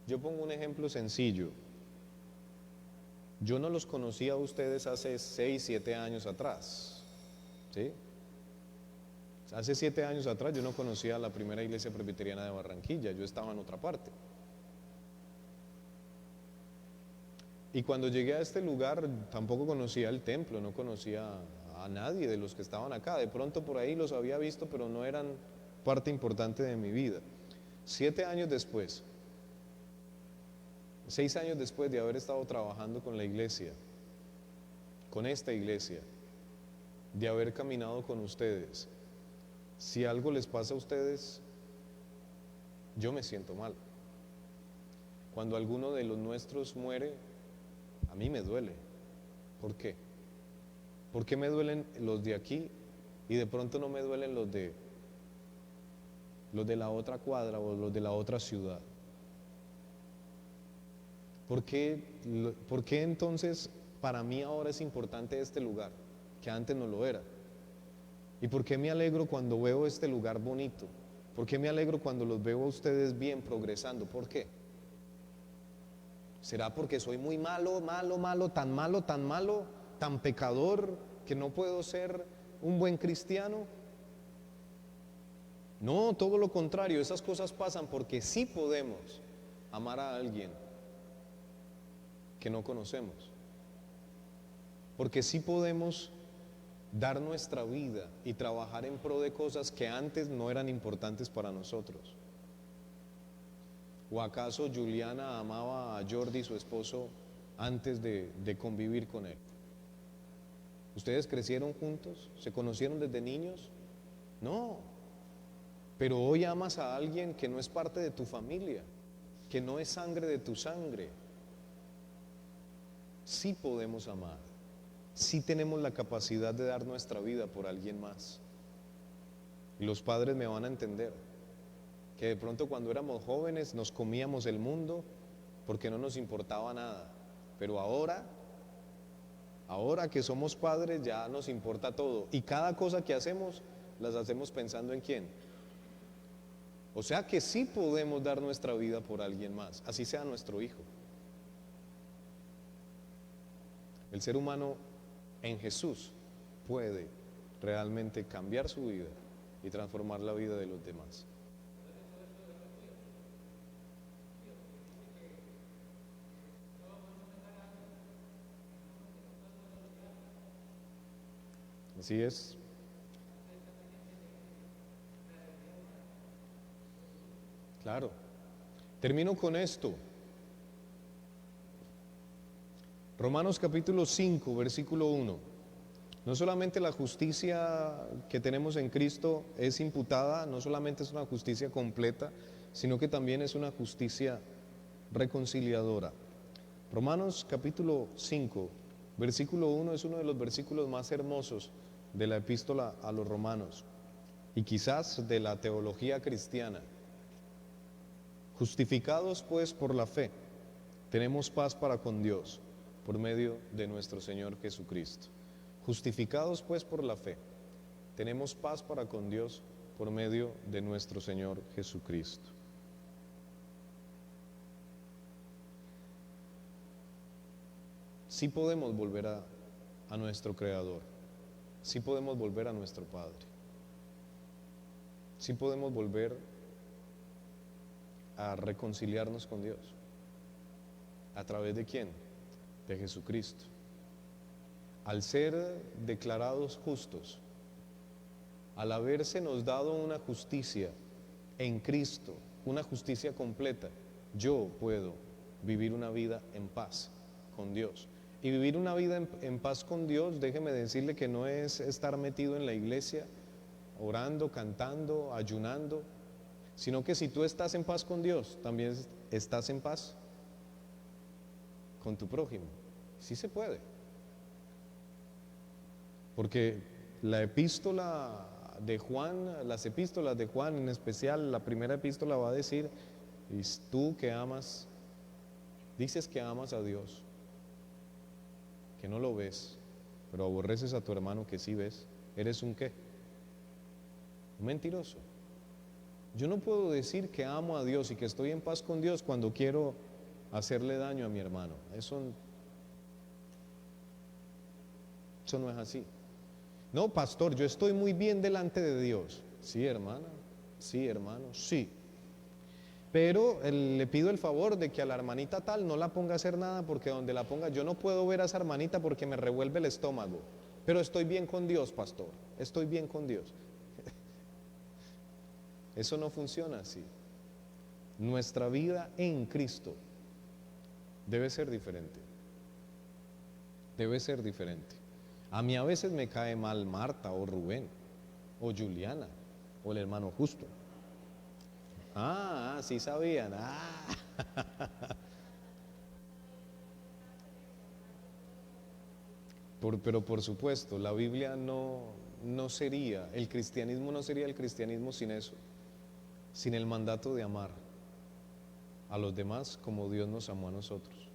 [SPEAKER 1] Yo pongo un ejemplo sencillo. Yo no los conocía a ustedes hace 6, 7 años atrás, ¿sí? Hace 7 años atrás yo no conocía la primera iglesia presbiteriana de Barranquilla, yo estaba en otra parte. Y cuando llegué a este lugar tampoco conocía el templo, no conocía a nadie de los que estaban acá. De pronto por ahí los había visto, pero no eran parte importante de mi vida. 7 años después, 6 años después de haber estado trabajando con la iglesia, con esta iglesia, de haber caminado con ustedes, si algo les pasa a ustedes, yo me siento mal. Cuando alguno de los nuestros muere, a mí me duele. ¿Por qué? ¿Por qué me duelen los de aquí y de pronto no me duelen los de la otra cuadra o los de la otra ciudad? ¿Por qué entonces para mí ahora es importante este lugar, que antes no lo era? ¿Y por qué me alegro cuando veo este lugar bonito? ¿Por qué me alegro cuando los veo a ustedes bien, progresando? ¿Por qué? ¿Será porque soy muy malo, tan pecador, que no puedo ser un buen cristiano? No, todo lo contrario, esas cosas pasan porque sí podemos amar a alguien que no conocemos. Porque sí podemos dar nuestra vida y trabajar en pro de cosas que antes no eran importantes para nosotros. ¿O acaso Juliana amaba a Jordi, su esposo, antes de convivir con él? ¿Ustedes crecieron juntos? ¿Se conocieron desde niños? No. Pero hoy amas a alguien que no es parte de tu familia, que no es sangre de tu sangre. Sí podemos amar. Sí tenemos la capacidad de dar nuestra vida por alguien más. Y los padres me van a entender que de pronto cuando éramos jóvenes nos comíamos el mundo porque no nos importaba nada, pero ahora que somos padres ya nos importa todo y cada cosa que hacemos las hacemos pensando en quién. O sea que sí podemos dar nuestra vida por alguien más, así sea nuestro hijo. El ser humano en Jesús puede realmente cambiar su vida y transformar la vida de los demás. Así es. Claro. Termino con esto. Romanos capítulo 5, versículo 1. No solamente la justicia que tenemos en Cristo es imputada, no solamente es una justicia completa, sino que también es una justicia reconciliadora. Romanos capítulo 5, versículo 1 es uno de los versículos más hermosos de la epístola a los romanos y quizás de la teología cristiana. Justificados pues por la fe, tenemos paz para con Dios por medio de nuestro Señor Jesucristo. Justificados pues por la fe, tenemos paz para con Dios por medio de nuestro Señor Jesucristo. Sí podemos volver a nuestro Creador, sí podemos volver a nuestro Padre, sí podemos volver a reconciliarnos con Dios. ¿A través de quién? De Jesucristo. Al ser declarados justos, al haberse nos dado una justicia en Cristo, una justicia completa, yo puedo vivir una vida en paz con Dios. Y vivir una vida en paz con Dios, déjeme decirle que no es estar metido en la iglesia, orando, cantando, ayunando, sino que si tú estás en paz con Dios, también estás en paz con tu prójimo. Sí se puede. Porque la epístola de Juan, las epístolas de Juan en especial, la primera epístola va a decir, y tú que amas, dices que amas a Dios, que no lo ves, pero aborreces a tu hermano que sí ves, ¿eres un qué? Un mentiroso. Yo no puedo decir que amo a Dios y que estoy en paz con Dios cuando quiero hacerle daño a mi hermano. Eso no es así. No, pastor, yo estoy muy bien delante de Dios. Sí, hermana, sí, hermano, sí. Pero le pido el favor de que a la hermanita tal no la ponga a hacer nada, porque donde la ponga, yo no puedo ver a esa hermanita porque me revuelve el estómago. Pero estoy bien con Dios, pastor, estoy bien con Dios. Eso no funciona así. Nuestra vida en Cristo debe ser diferente. Debe ser diferente. A mí a veces me cae mal Marta o Rubén o Juliana o el hermano Justo. Sí sabían. Pero por supuesto, la Biblia no sería, el cristianismo no sería el cristianismo sin eso, sin el mandato de amar a los demás como Dios nos amó a nosotros.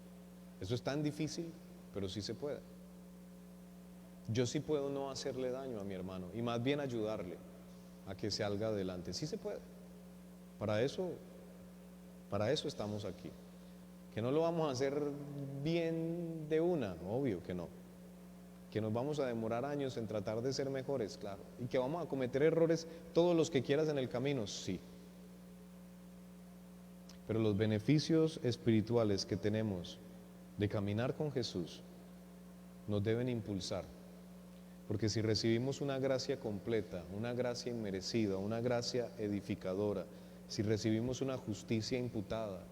[SPEAKER 1] Eso es tan difícil, pero sí se puede. Yo sí puedo no hacerle daño a mi hermano y más bien ayudarle a que salga adelante. Sí se puede. Para eso estamos aquí. Que no lo vamos a hacer bien de una, obvio que no. Que nos vamos a demorar años en tratar de ser mejores, claro. Y que vamos a cometer errores todos los que quieras en el camino, sí. Pero los beneficios espirituales que tenemos de caminar con Jesús nos deben impulsar. Porque si recibimos una gracia completa, una gracia inmerecida, una gracia edificadora, si recibimos una justicia imputada,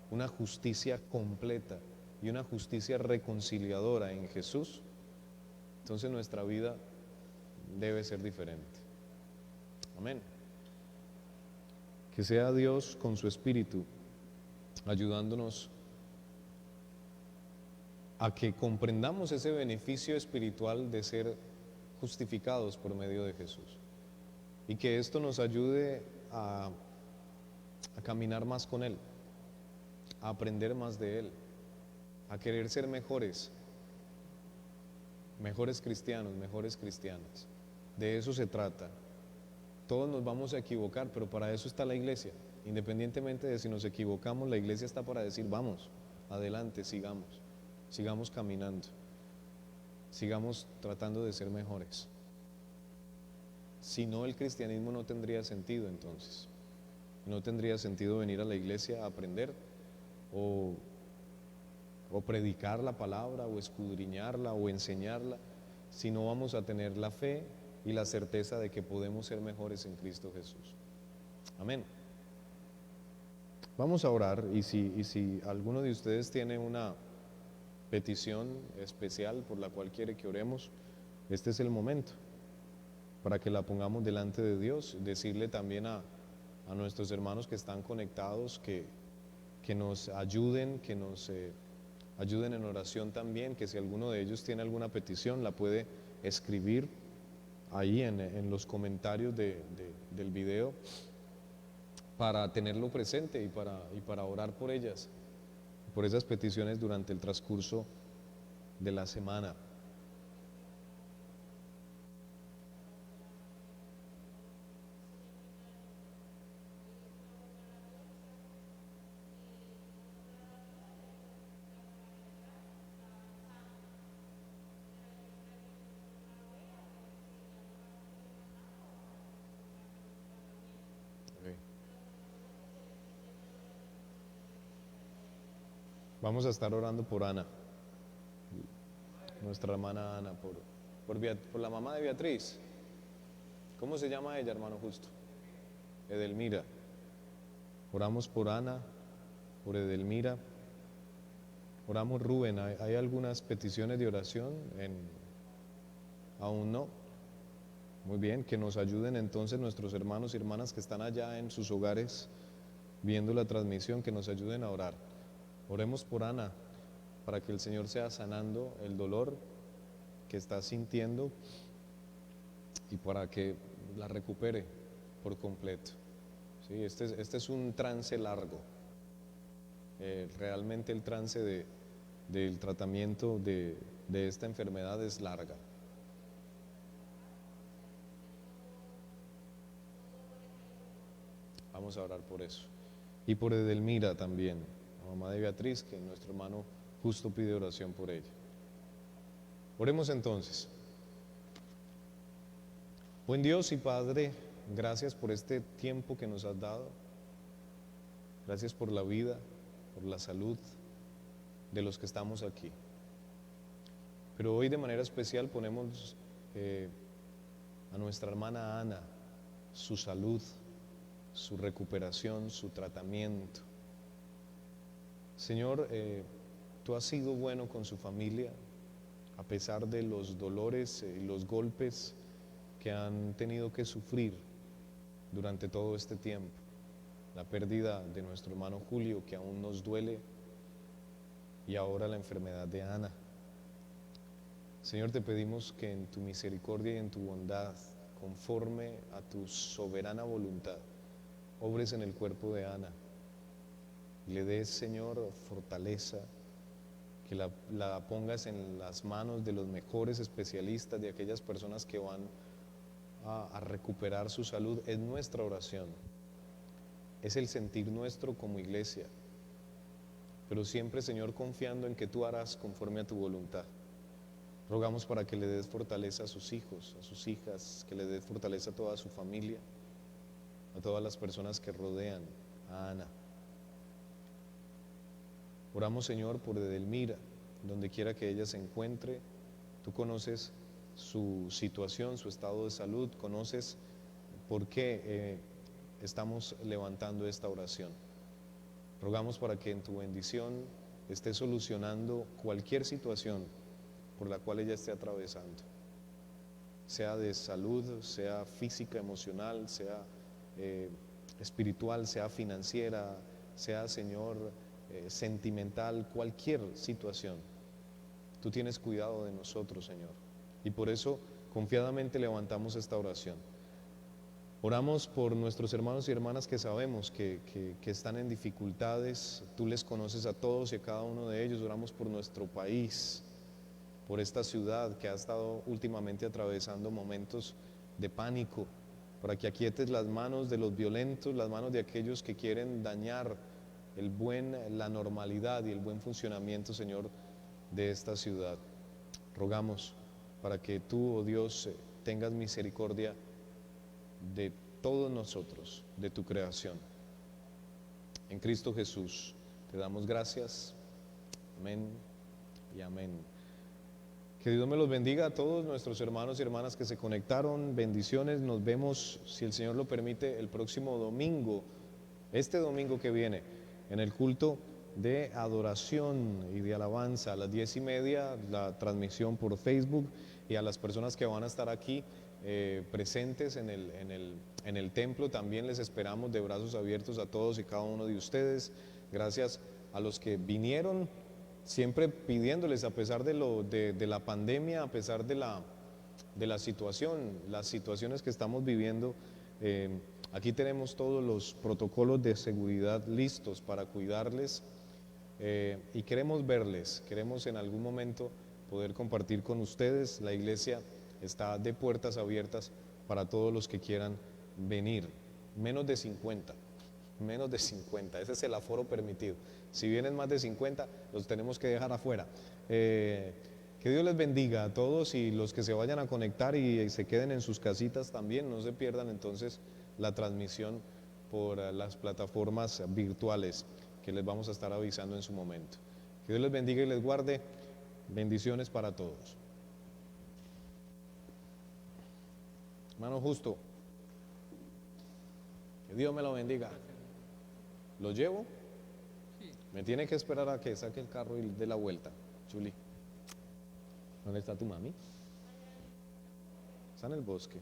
[SPEAKER 1] una justicia completa y una justicia reconciliadora en Jesús, entonces nuestra vida debe ser diferente. Amén. Que sea Dios con su Espíritu ayudándonos a que comprendamos ese beneficio espiritual de ser justificados por medio de Jesús y que esto nos ayude a caminar más con Él, a aprender más de Él, a querer ser mejores cristianos, mejores cristianas. De eso se trata. Todos nos vamos a equivocar, pero para eso está la iglesia. Independientemente de si nos equivocamos, la iglesia está para decir, vamos, adelante, sigamos caminando, sigamos tratando de ser mejores. Si no, el cristianismo no tendría sentido entonces. No tendría sentido venir a la iglesia a aprender o predicar la palabra o escudriñarla o enseñarla si no vamos a tener la fe y la certeza de que podemos ser mejores en Cristo Jesús. Amén. Vamos a orar y si alguno de ustedes tiene una petición especial por la cual quiere que oremos, este es el momento para que la pongamos delante de Dios, decirle también a nuestros hermanos que están conectados que nos ayuden, que nos ayuden en oración también, que si alguno de ellos tiene alguna petición la puede escribir ahí en los comentarios del video para tenerlo presente y para orar por ellas, por esas peticiones durante el transcurso de la semana. Vamos a estar orando por Ana, nuestra hermana Ana, por la mamá de Beatriz. ¿Cómo se llama ella, hermano Justo? Edelmira. Oramos por Ana, por Edelmira. Oramos Rubén. ¿Hay algunas peticiones de oración? Aún no. Muy bien, que nos ayuden entonces nuestros hermanos y hermanas que están allá en sus hogares viendo la transmisión, que nos ayuden a orar. Oremos por Ana, para que el Señor sea sanando el dolor que está sintiendo y para que la recupere por completo. ¿Sí? Este es un trance largo. Realmente el trance del tratamiento de esta enfermedad es larga. Vamos a orar por eso. Y por Edelmira también, la mamá de Beatriz, que nuestro hermano Justo pide oración por ella. Oremos entonces. Buen Dios y Padre, gracias por este tiempo que nos has dado. Gracias por la vida, por la salud de los que estamos aquí. Pero hoy de manera especial ponemos a nuestra hermana Ana, su salud, su recuperación, su tratamiento. Señor, tú has sido bueno con su familia, a pesar de los dolores y los golpes que han tenido que sufrir durante todo este tiempo. La pérdida de nuestro hermano Julio, que aún nos duele, y ahora la enfermedad de Ana. Señor, te pedimos que en tu misericordia y en tu bondad, conforme a tu soberana voluntad, obres en el cuerpo de Ana y le des, Señor, fortaleza, que la pongas en las manos de los mejores especialistas, de aquellas personas que van a recuperar su salud. Es nuestra oración, es el sentir nuestro como iglesia, pero siempre, Señor, confiando en que tú harás conforme a tu voluntad. Rogamos para que le des fortaleza a sus hijos, a sus hijas, que le des fortaleza a toda su familia, a todas las personas que rodean a Ana. Oramos, Señor, por Edelmira, donde quiera que ella se encuentre. Tú conoces su situación, su estado de salud, conoces por qué estamos levantando esta oración. Rogamos para que en tu bendición estés solucionando cualquier situación por la cual ella esté atravesando, sea de salud, sea física, emocional, sea espiritual, sea financiera, sea, Señor, sentimental, cualquier situación. Tú tienes cuidado de nosotros, Señor, y por eso confiadamente levantamos esta oración. Oramos por nuestros hermanos y hermanas que sabemos que están en dificultades. Tú les conoces a todos y a cada uno de ellos. Oramos por nuestro país, por esta ciudad que ha estado últimamente atravesando momentos de pánico, para que aquietes las manos de los violentos, las manos de aquellos que quieren dañar la normalidad y el buen funcionamiento, Señor, de esta ciudad. Rogamos para que tú, oh Dios, tengas misericordia de todos nosotros, de tu creación. En Cristo Jesús te damos gracias. Amén y amén. Que Dios me los bendiga a todos nuestros hermanos y hermanas que se conectaron. Bendiciones. Nos vemos, si el Señor lo permite, el próximo domingo, este domingo que viene, en el culto de adoración y de alabanza a las 10:30, la transmisión por Facebook, y a las personas que van a estar aquí presentes en el templo, también les esperamos de brazos abiertos a todos y cada uno de ustedes. Gracias a los que vinieron, siempre pidiéndoles, a pesar de la pandemia, a pesar de la situación, las situaciones que estamos viviendo, aquí tenemos todos los protocolos de seguridad listos para cuidarles, y queremos verles, queremos en algún momento poder compartir con ustedes. La iglesia está de puertas abiertas para todos los que quieran venir. Menos de 50, ese es el aforo permitido. Si vienen más de 50, los tenemos que dejar afuera. Que Dios les bendiga a todos, y los que se vayan a conectar y se queden en sus casitas también, no se pierdan entonces la transmisión por las plataformas virtuales que les vamos a estar avisando en su momento. Que Dios les bendiga y les guarde. Bendiciones para todos. Hermano Justo, que Dios me lo bendiga. ¿Lo llevo? Sí. Me tiene que esperar a que saque el carro y dé la vuelta. Chuli, ¿dónde está tu mami? Está en el bosque.